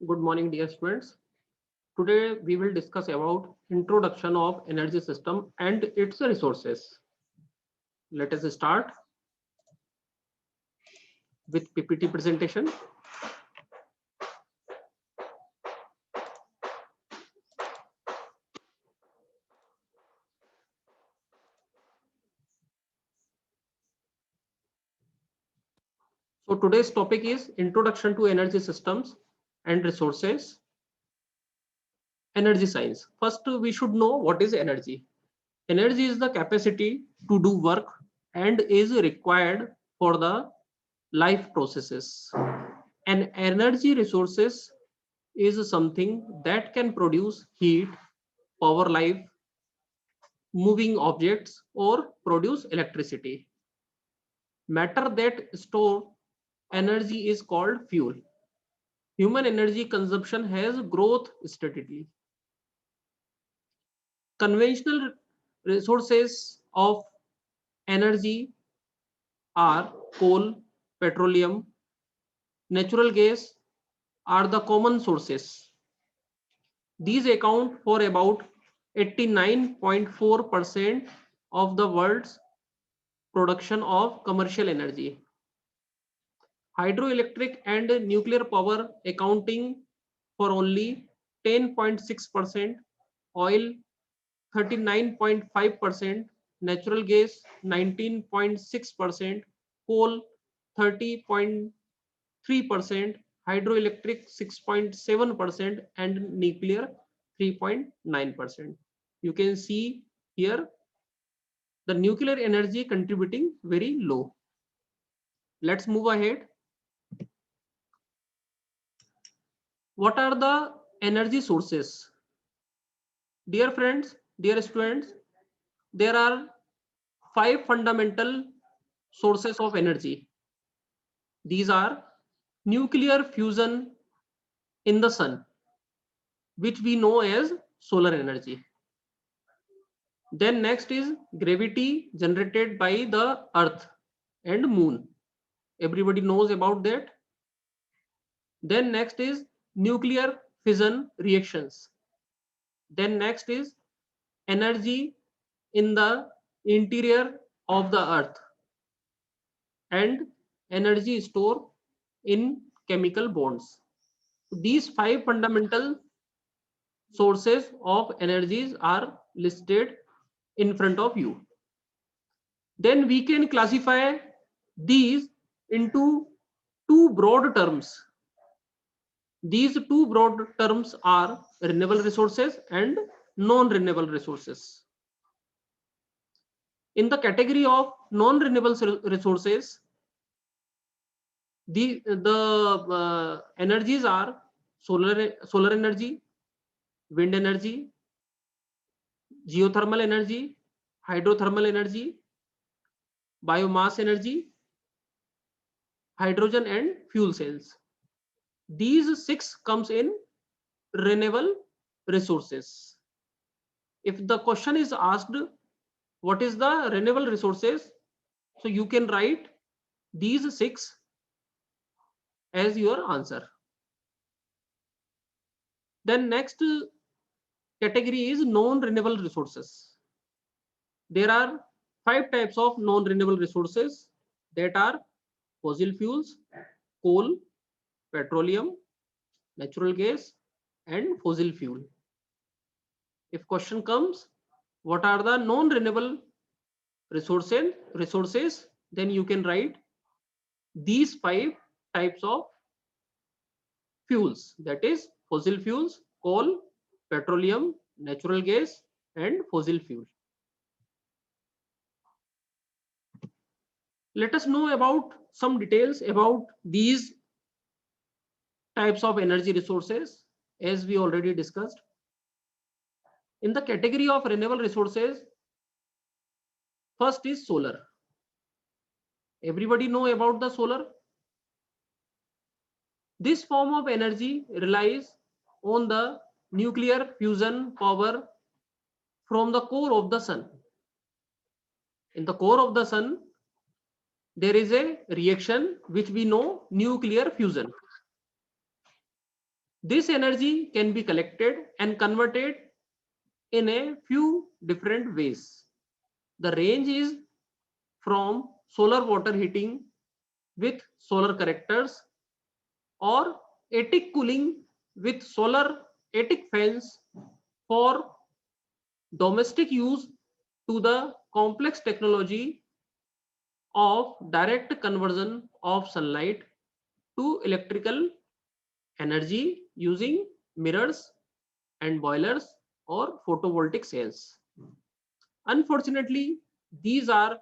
Good morning, dear students. Today we will discuss about introduction of energy system and its resources. Let us start with PPT presentation. So today's topic is introduction to energy systems and resources. Energy science. First, we should know what is energy. Energy is the capacity to do work and is required for the life processes. An energy resources is something that can produce heat, power life, moving objects, or produce electricity. Matter that store energy is called fuel. Human energy consumption has growth steadily. Conventional resources of energy are coal, petroleum, natural gas are the common sources. These account for about 89.4% of the world's production of commercial energy. Hydroelectric and nuclear power accounting for only 10.6%, oil 39.5%, natural gas 19.6%, coal 30.3%, hydroelectric 6.7%, and nuclear 3.9%. You can see here the nuclear energy contributing very low. Let's move ahead. What are the energy sources? Dear friends, dear students, there are 5 fundamental sources of energy. These are nuclear fusion in the sun, which we know as solar energy. Then next is gravity generated by the earth and moon. Everybody knows about that. Then next is nuclear fission reactions. Then next is energy in the interior of the earth and energy stored in chemical bonds. These 5 fundamental sources of energies are listed in front of you. Then we can classify these into two broad terms. These two broad terms are renewable resources and non-renewable resources. In the category of non-renewable resources, the energies are solar energy, wind energy, geothermal energy, hydrothermal energy, biomass energy, hydrogen, and fuel cells. These 6 comes in renewable resources. If the question is asked what is the renewable resources, so you can write these 6 as your answer. Then next category is non-renewable resources. There are 5 types of non-renewable resources, that are fossil fuels, coal, petroleum, natural gas, and fossil fuel. If question comes, what are the non-renewable resources, then you can write these 5 types of fuels, that is fossil fuels, coal, petroleum, natural gas, and fossil fuel. Let us know about some details about these types of energy resources, as we already discussed. In the category of renewable resources, first is solar. Everybody know about the solar. This form of energy relies on the nuclear fusion power from the core of the sun. In the core of the sun, there is a reaction which we know nuclear fusion. This energy can be collected and converted in a few different ways. The range is from solar water heating with solar collectors or attic cooling with solar attic fans for domestic use to the complex technology of direct conversion of sunlight to electrical energy using mirrors and boilers or photovoltaic cells. Unfortunately, these are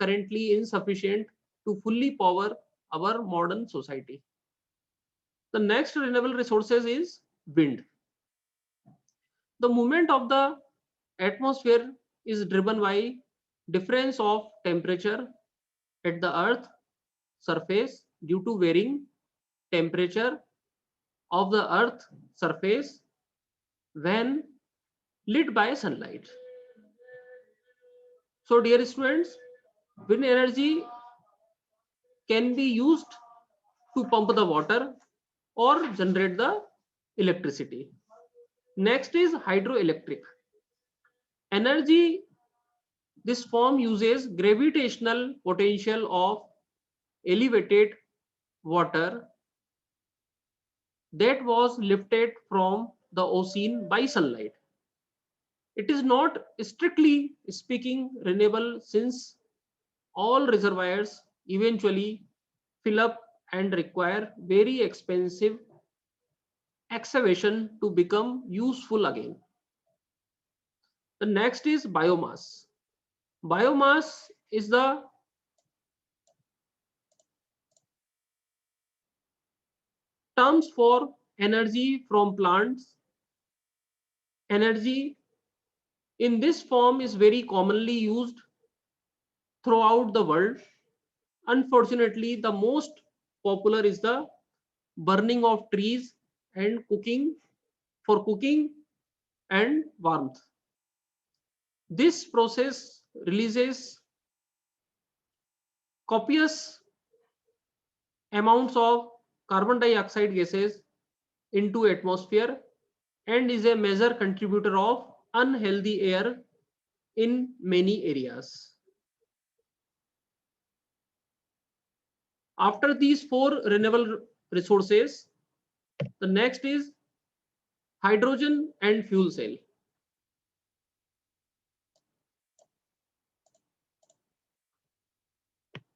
currently insufficient to fully power our modern society. The next renewable resources is wind. The movement of the atmosphere is driven by difference of temperature at the earth surface due to varying temperature of the earth surface when lit by sunlight. So dear students, wind energy can be used to pump the water or generate the electricity. Next is hydroelectric. Energy, this form uses gravitational potential of elevated water that was lifted from the ocean by sunlight. It is not strictly speaking renewable since all reservoirs eventually fill up and require very expensive excavation to become useful again. The next is biomass. Biomass is the terms for energy from plants. Energy in this form is very commonly used throughout the world. Unfortunately, the most popular is the burning of trees and cooking for cooking and warmth. This process releases copious amounts of carbon dioxide gases into atmosphere and is a major contributor of unhealthy air in many areas. After these four renewable resources, the next is hydrogen and fuel cell.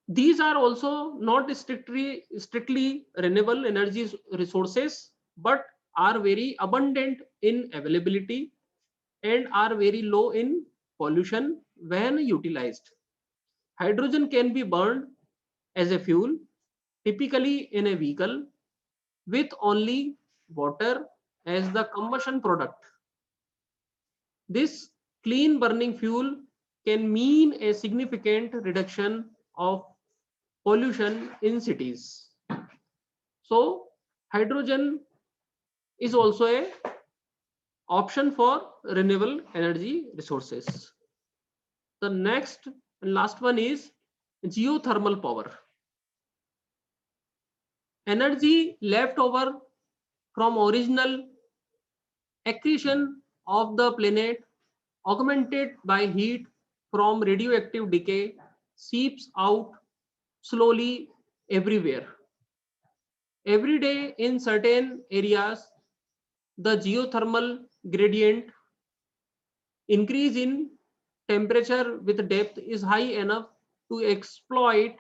These are also not strictly renewable energy resources, but are very abundant in availability and are very low in pollution when utilized. Hydrogen can be burned as a fuel, typically in a vehicle, with only water as the combustion product. This clean burning fuel can mean a significant reduction of pollution in cities. So hydrogen is also a option for renewable energy resources. The next and last one is geothermal power. Energy left over from original accretion of the planet augmented by heat from radioactive decay seeps out slowly everywhere. Every day in certain areas, the geothermal gradient increase in temperature with depth is high enough to exploit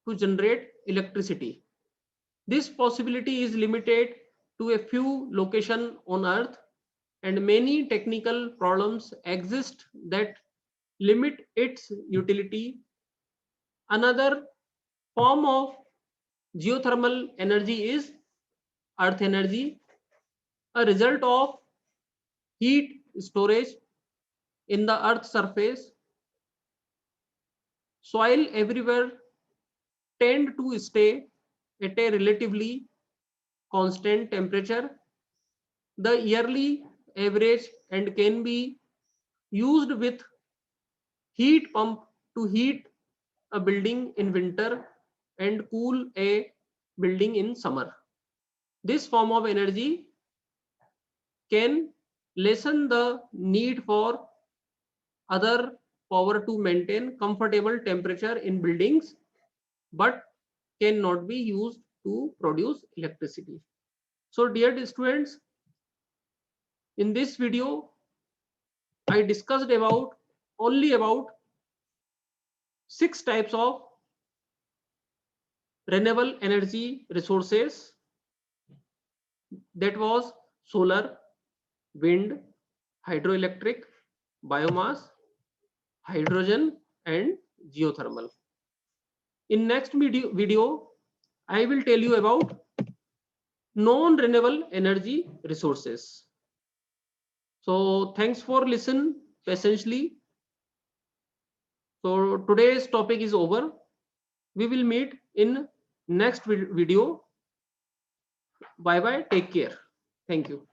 to generate electricity. This possibility is limited to a few locations on Earth, and many technical problems exist that limit its utility. Another form of geothermal energy is earth energy, a result of heat storage in the earth surface. Soil everywhere tend to stay at a relatively constant temperature. The yearly average and can be used with heat pump to heat a building in winter and cool a building in summer. This form of energy can lessen the need for other power to maintain comfortable temperature in buildings, but cannot be used to produce electricity. So dear students, in this video, I discussed only about 6 types of renewable energy resources. That was solar, wind, hydroelectric, biomass, hydrogen, and geothermal. In next video, I will tell you about non-renewable energy resources. So thanks for listening patiently. So today's topic is over. We will meet in next video. Bye bye. Take care. Thank you.